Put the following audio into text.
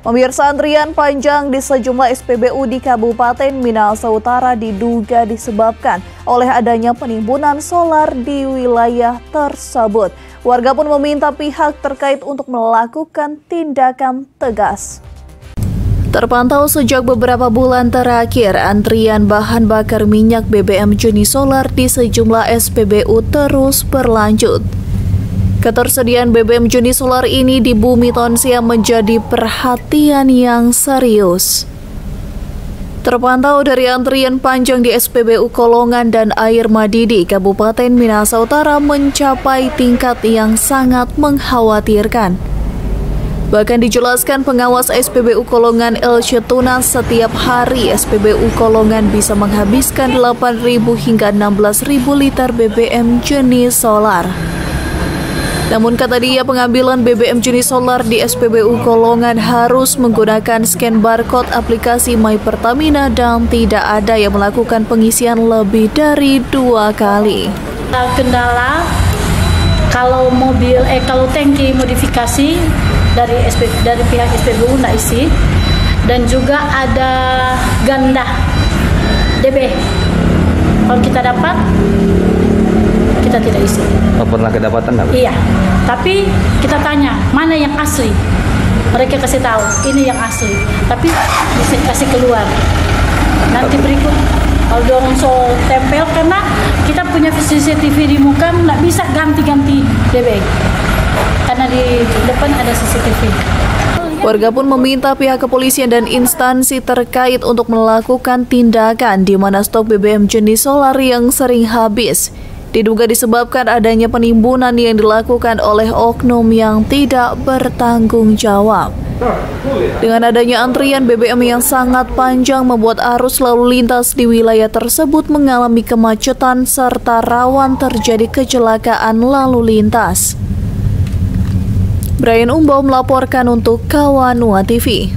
Pemirsa, antrian panjang di sejumlah SPBU di Kabupaten Minahasa Utara diduga disebabkan oleh adanya penimbunan solar di wilayah tersebut. Warga pun meminta pihak terkait untuk melakukan tindakan tegas. Terpantau sejak beberapa bulan terakhir, antrian bahan bakar minyak BBM jenis solar di sejumlah SPBU terus berlanjut. Ketersediaan BBM jenis solar ini di Bumi Tonsia menjadi perhatian yang serius. Terpantau dari antrian panjang di SPBU Kolongan dan Air Madidi, Kabupaten Minahasa Utara mencapai tingkat yang sangat mengkhawatirkan. Bahkan dijelaskan pengawas SPBU Kolongan El Syetuna, setiap hari SPBU Kolongan bisa menghabiskan 8.000 hingga 16.000 liter BBM jenis solar. Namun kata dia, pengambilan BBM jenis solar di SPBU Kolongan harus menggunakan scan barcode aplikasi My Pertamina dan tidak ada yang melakukan pengisian lebih dari 2 kali. Kendala kalau kalau tangki modifikasi dari pihak SPBU nggak isi, dan juga ada ganda DB. Kalau kita dapat, kita tidak isi. Oh, pernah kedapatan nggak? Iya, tapi kita tanya mana yang asli. Mereka kasih tahu ini yang asli, tapi bisa kasih keluar. Nanti berikut kalau dong so tempel, karena kita punya CCTV di muka, nggak bisa ganti-ganti DB karena di depan ada CCTV. Warga pun meminta pihak kepolisian dan instansi terkait untuk melakukan tindakan di mana stok BBM jenis solar yang sering habis diduga disebabkan adanya penimbunan yang dilakukan oleh oknum yang tidak bertanggung jawab. Dengan adanya antrian BBM yang sangat panjang membuat arus lalu lintas di wilayah tersebut mengalami kemacetan serta rawan terjadi kecelakaan lalu lintas. Brian Umbau melaporkan untuk Kawanua TV.